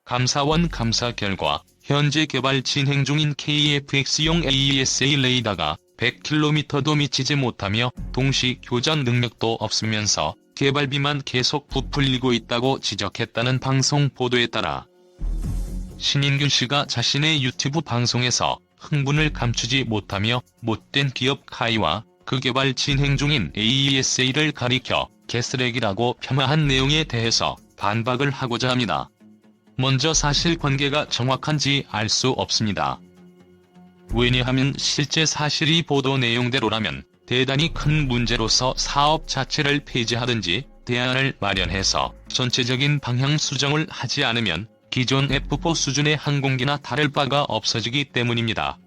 감사원 감사 결과 현재 개발 진행 중인 KF-X용 AESA 레이더가 100km도 미치지 못하며 동시 교전 능력도 없으면서 개발비만 계속 부풀리고 있다고 지적했다는 방송 보도에 따라 신인균 씨가 자신의 유튜브 방송에서 흥분을 감추지 못하며 못된 기업 카이와 그 개발 진행 중인 AESA를 가리켜 개쓰레기라고 폄하한 내용에 대해서 반박을 하고자 합니다. 먼저 사실관계가 정확한지 알 수 없습니다. 왜냐하면 실제 사실이 보도 내용대로라면 대단히 큰 문제로서 사업 자체를 폐지하든지 대안을 마련해서 전체적인 방향 수정을 하지 않으면 기존 F4 수준의 항공기나 다를 바가 없어지기 때문입니다.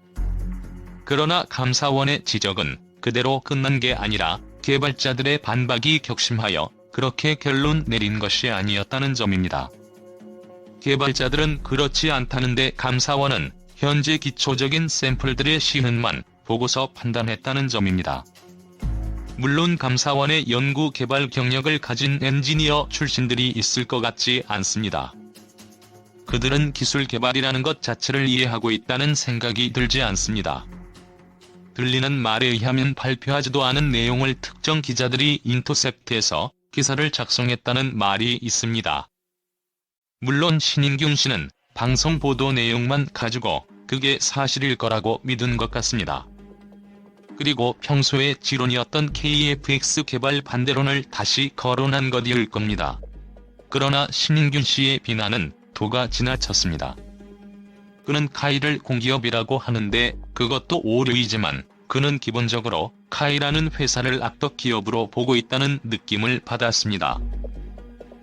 그러나 감사원의 지적은 그대로 끝난 게 아니라 개발자들의 반박이 격심하여 그렇게 결론 내린 것이 아니었다는 점입니다. 개발자들은 그렇지 않다는데 감사원은 현재 기초적인 샘플들의 시흔만 보고서 판단했다는 점입니다. 물론 감사원의 연구 개발 경력을 가진 엔지니어 출신들이 있을 것 같지 않습니다. 그들은 기술 개발이라는 것 자체를 이해하고 있다는 생각이 들지 않습니다. 들리는 말에 의하면 발표하지도 않은 내용을 특정 기자들이 인터셉트해서 기사를 작성했다는 말이 있습니다. 물론 신인균 씨는 방송 보도 내용만 가지고 그게 사실일 거라고 믿은 것 같습니다. 그리고 평소에 지론이었던 KF-X 개발 반대론을 다시 거론한 것일 겁니다. 그러나 신인균 씨의 비난은 도가 지나쳤습니다. 그는 카이를 공기업이라고 하는데 그것도 오류이지만 그는 기본적으로 카이라는 회사를 악덕 기업으로 보고 있다는 느낌을 받았습니다.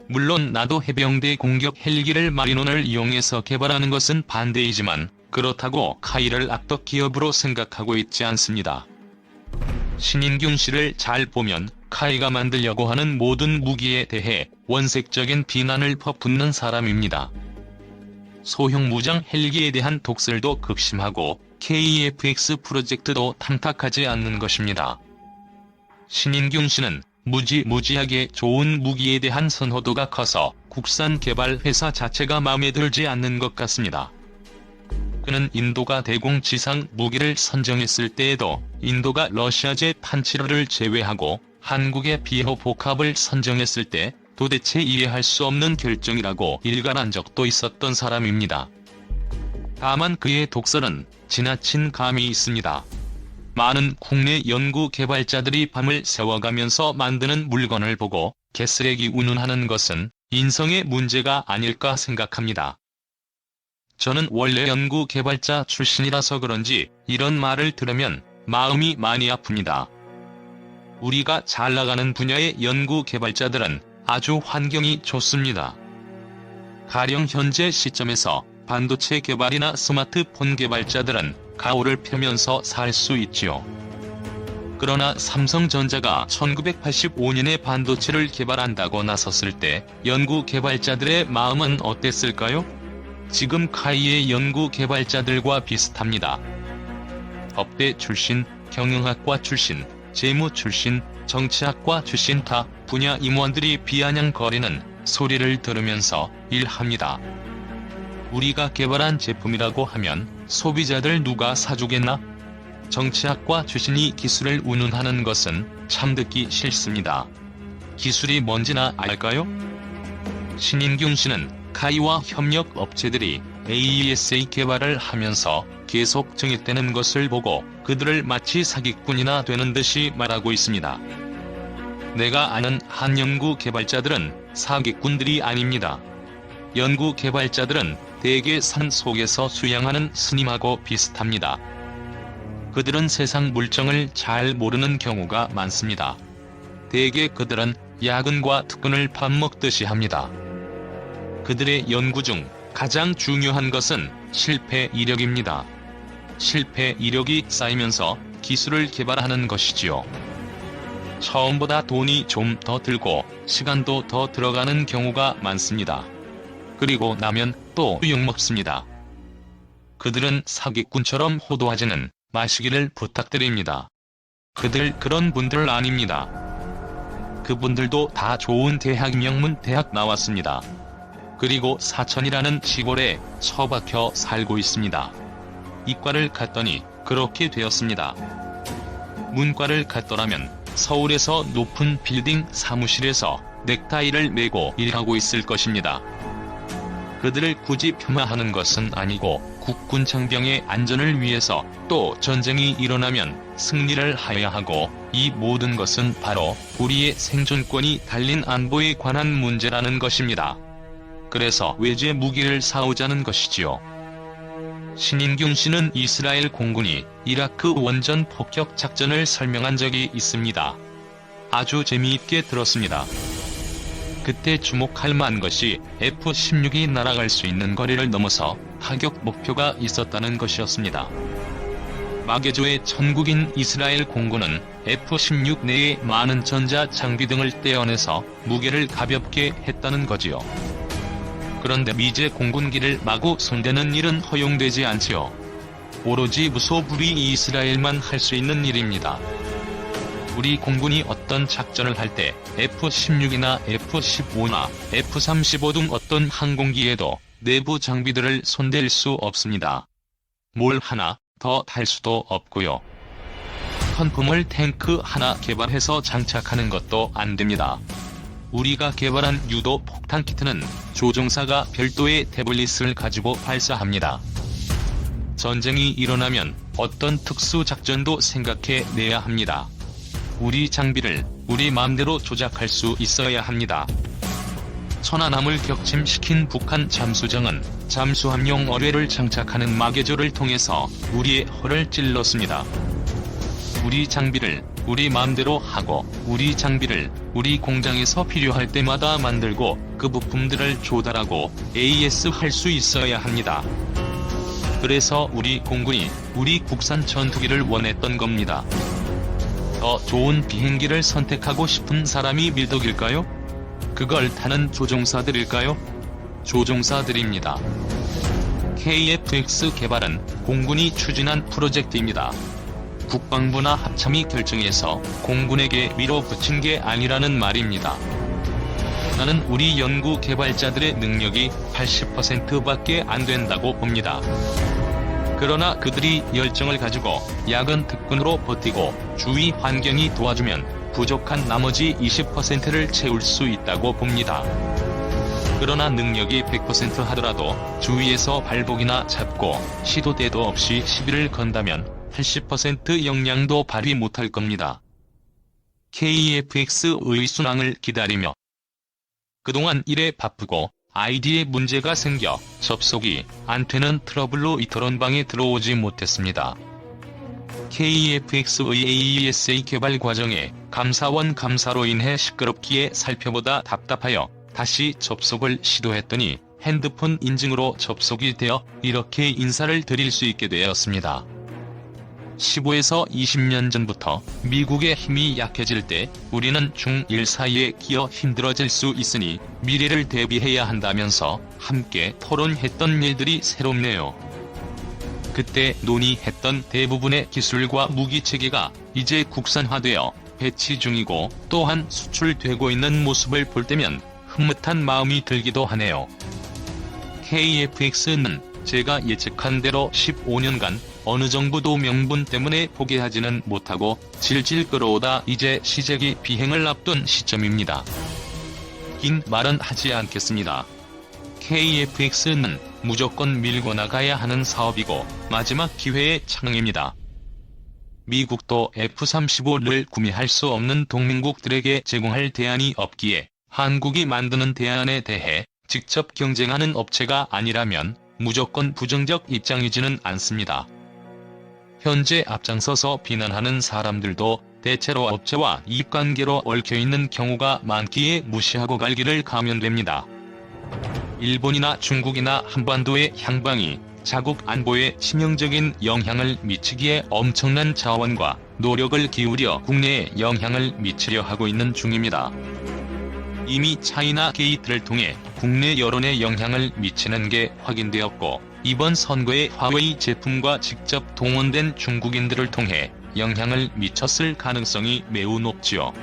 물론 나도 해병대 공격 헬기를 마리논을 이용해서 개발하는 것은 반대이지만 그렇다고 카이를 악덕 기업으로 생각하고 있지 않습니다. 신인균 씨를 잘 보면 카이가 만들려고 하는 모든 무기에 대해 원색적인 비난을 퍼붓는 사람입니다. 소형 무장 헬기에 대한 독설도 극심하고 KF-X 프로젝트도 탐탁하지 않는 것입니다. 신인균 씨는 무지무지하게 좋은 무기에 대한 선호도가 커서 국산 개발 회사 자체가 마음에 들지 않는 것 같습니다. 그는 인도가 대공지상 무기를 선정했을 때에도 인도가 러시아제 판치러를 제외하고 한국의 비호 복합을 선정했을 때 도대체 이해할 수 없는 결정이라고 일갈한 적도 있었던 사람입니다. 다만 그의 독설은 지나친 감이 있습니다. 많은 국내 연구 개발자들이 밤을 새워가면서 만드는 물건을 보고 개쓰레기 운운하는 것은 인성의 문제가 아닐까 생각합니다. 저는 원래 연구 개발자 출신이라서 그런지 이런 말을 들으면 마음이 많이 아픕니다. 우리가 잘 나가는 분야의 연구 개발자들은 아주 환경이 좋습니다. 가령 현재 시점에서 반도체 개발이나 스마트폰 개발자들은 가오를 펴면서 살 수 있지요. 그러나 삼성전자가 1985년에 반도체를 개발한다고 나섰을 때 연구 개발자들의 마음은 어땠을까요? 지금 카이의 연구 개발자들과 비슷합니다. 법대 출신, 경영학과 출신, 재무 출신, 정치학과 출신 타 분야 임원들이 비아냥거리는 소리를 들으면서 일합니다. 우리가 개발한 제품이라고 하면 소비자들 누가 사주겠나? 정치학과 출신이 기술을 운운하는 것은 참 듣기 싫습니다. 기술이 뭔지나 알까요? 신인균 씨는 카이와 협력 업체들이 AESA 개발을 하면서 계속 증액되는 것을 보고 그들을 마치 사기꾼이나 되는 듯이 말하고 있습니다. 내가 아는 한 연구 개발자들은 사기꾼들이 아닙니다. 연구 개발자들은 대개 산 속에서 수양하는 스님하고 비슷합니다. 그들은 세상 물정을 잘 모르는 경우가 많습니다. 대개 그들은 야근과 특근을 밥 먹듯이 합니다. 그들의 연구 중 가장 중요한 것은 실패 이력입니다. 실패 이력이 쌓이면서 기술을 개발하는 것이지요. 처음보다 돈이 좀 더 들고 시간도 더 들어가는 경우가 많습니다. 그리고 나면 또 욕먹습니다. 그들은 사기꾼처럼 호도하지는 마시기를 부탁드립니다. 그들 그런 분들 아닙니다. 그분들도 다 좋은 대학 명문 대학 나왔습니다. 그리고 사천이라는 시골에 처박혀 살고 있습니다. 이과를 갔더니 그렇게 되었습니다. 문과를 갔더라면 서울에서 높은 빌딩 사무실에서 넥타이를 메고 일하고 있을 것입니다. 그들을 굳이 폄하하는 것은 아니고 국군 장병의 안전을 위해서 또 전쟁이 일어나면 승리를 하여야 하고 이 모든 것은 바로 우리의 생존권이 달린 안보에 관한 문제라는 것입니다. 그래서 외제 무기를 사오자는 것이지요. 신인균 씨는 이스라엘 공군이 이라크 원전 폭격 작전을 설명한 적이 있습니다. 아주 재미있게 들었습니다. 그때 주목할 만한 것이 F-16이 날아갈 수 있는 거리를 넘어서 타격 목표가 있었다는 것이었습니다. 마게조의 천국인 이스라엘 공군은 F-16 내에 많은 전자 장비 등을 떼어내서 무게를 가볍게 했다는 거지요. 그런데 미제 공군기를 마구 손대는 일은 허용되지 않지요. 오로지 무소불위 이스라엘만 할 수 있는 일입니다. 우리 공군이 어떤 작전을 할 때 F-16이나 F-15나 F-35 등 어떤 항공기에도 내부 장비들을 손댈 수 없습니다. 뭘 하나 더 달 수도 없고요. 현품을 탱크 하나 개발해서 장착하는 것도 안 됩니다. 우리가 개발한 유도 폭탄 키트는 조종사가 별도의 태블릿을 가지고 발사합니다. 전쟁이 일어나면 어떤 특수 작전도 생각해 내야 합니다. 우리 장비를 우리 마음대로 조작할 수 있어야 합니다. 천안함을 격침시킨 북한 잠수정은 잠수함용 어뢰를 장착하는 마개조를 통해서 우리의 허를 찔렀습니다. 우리 장비를 우리 마음대로 하고 우리 장비를 우리 공장에서 필요할 때마다 만들고 그 부품들을 조달하고 AS 할 수 있어야 합니다. 그래서 우리 공군이 우리 국산 전투기를 원했던 겁니다. 더 좋은 비행기를 선택하고 싶은 사람이 밀덕일까요? 그걸 타는 조종사들일까요? 조종사들입니다. KF-X 개발은 공군이 추진한 프로젝트입니다. 국방부나 합참이 결정해서 공군에게 밀어붙인 게 아니라는 말입니다. 나는 우리 연구 개발자들의 능력이 80%밖에 안 된다고 봅니다. 그러나 그들이 열정을 가지고 야근 특근으로 버티고 주위 환경이 도와주면 부족한 나머지 20%를 채울 수 있다고 봅니다. 그러나 능력이 100% 하더라도 주위에서 발목이나 잡고 시도 때도 없이 시비를 건다면 80% 역량도 발휘 못할 겁니다. KF-X의 순항을 기다리며 그동안 일에 바쁘고 아이디에 문제가 생겨 접속이 안 되는 트러블로 이토록 방에 들어오지 못했습니다. KF-X의 AESA 개발 과정에 감사원 감사로 인해 시끄럽기에 살펴보다 답답하여 다시 접속을 시도했더니 핸드폰 인증으로 접속이 되어 이렇게 인사를 드릴 수 있게 되었습니다. 15에서 20년 전부터 미국의 힘이 약해질 때 우리는 중1 사이에 끼어 힘들어질 수 있으니 미래를 대비해야 한다면서 함께 토론했던 일들이 새롭네요. 그때 논의했던 대부분의 기술과 무기체계가 이제 국산화되어 배치 중이고 또한 수출되고 있는 모습을 볼 때면 흐뭇한 마음이 들기도 하네요. KF-X는 제가 예측한 대로 15년간 어느 정부도 명분 때문에 포기하지는 못하고 질질 끌어오다 이제 시제기 비행을 앞둔 시점입니다. 긴 말은 하지 않겠습니다. KF-X는 무조건 밀고 나가야 하는 사업이고 마지막 기회의 창입니다. 미국도 F-35를 구매할 수 없는 동맹국들에게 제공할 대안이 없기에 한국이 만드는 대안에 대해 직접 경쟁하는 업체가 아니라면 무조건 부정적 입장이지는 않습니다. 현재 앞장서서 비난하는 사람들도 대체로 업체와 이익관계로 얽혀있는 경우가 많기에 무시하고 갈 길을 가면 됩니다. 일본이나 중국이나 한반도의 향방이 자국 안보에 치명적인 영향을 미치기에 엄청난 자원과 노력을 기울여 국내에 영향을 미치려 하고 있는 중입니다. 이미 차이나 게이트를 통해 국내 여론에 영향을 미치는 게 확인되었고 이번 선거에 화웨이 제품과 직접 동원된 중국인들을 통해 영향을 미쳤을 가능성이 매우 높지요.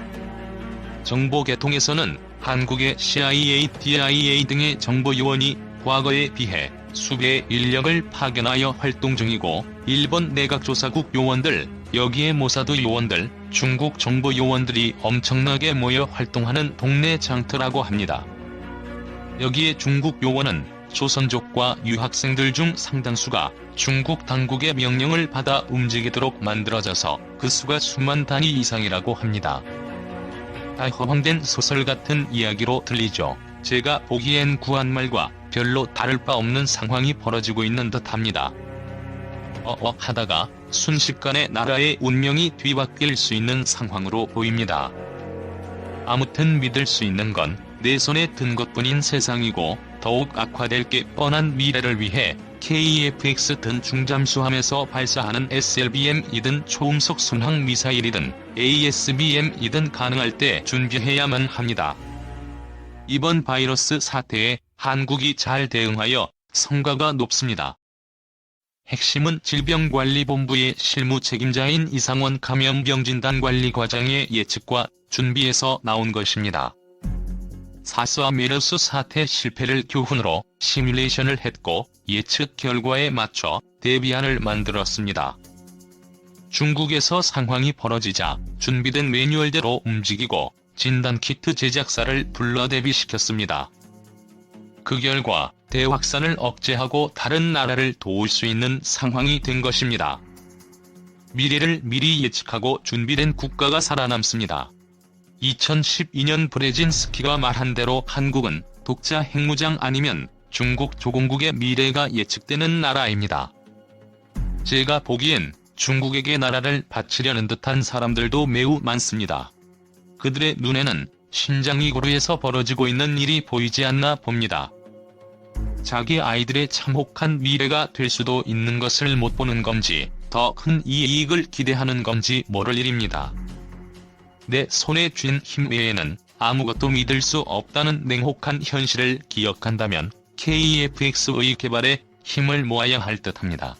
정보계통에서는 한국의 CIA, DIA 등의 정보 요원이 과거에 비해 수배의 인력을 파견하여 활동 중이고, 일본 내각조사국 요원들, 여기에 모사드 요원들, 중국 정보 요원들이 엄청나게 모여 활동하는 동네 장터라고 합니다. 여기에 중국 요원은 조선족과 유학생들 중 상당수가 중국 당국의 명령을 받아 움직이도록 만들어져서 그 수가 수만 단위 이상이라고 합니다. 다 허황된 소설 같은 이야기로 들리죠. 제가 보기엔 구한말과 별로 다를 바 없는 상황이 벌어지고 있는 듯합니다. 하다가 순식간에 나라의 운명이 뒤바뀔 수 있는 상황으로 보입니다. 아무튼 믿을 수 있는 건 내 손에 든 것뿐인 세상이고, 더욱 악화될 게 뻔한 미래를 위해 KF-X든 중잠수함에서 발사하는 SLBM이든 초음속 순항 미사일이든 ASBM이든 가능할 때 준비해야만 합니다. 이번 바이러스 사태에 한국이 잘 대응하여 성과가 높습니다. 핵심은 질병관리본부의 실무 책임자인 이상원 감염병진단관리과장의 예측과 준비에서 나온 것입니다. 사스와 메르스 사태 실패를 교훈으로 시뮬레이션을 했고, 예측 결과에 맞춰 대비안을 만들었습니다. 중국에서 상황이 벌어지자 준비된 매뉴얼대로 움직이고 진단키트 제작사를 불러 대비시켰습니다. 그 결과 대확산을 억제하고 다른 나라를 도울 수 있는 상황이 된 것입니다. 미래를 미리 예측하고 준비된 국가가 살아남습니다. 2012년 브레진스키가 말한 대로 한국은 독자 핵무장 아니면 중국 조공국의 미래가 예측되는 나라입니다. 제가 보기엔 중국에게 나라를 바치려는 듯한 사람들도 매우 많습니다. 그들의 눈에는 신장이고르에서 벌어지고 있는 일이 보이지 않나 봅니다. 자기 아이들의 참혹한 미래가 될 수도 있는 것을 못 보는 건지, 더 큰 이익을 기대하는 건지 모를 일입니다. 내 손에 쥔 힘 외에는 아무것도 믿을 수 없다는 냉혹한 현실을 기억한다면 KF-X의 개발에 힘을 모아야 할 듯합니다.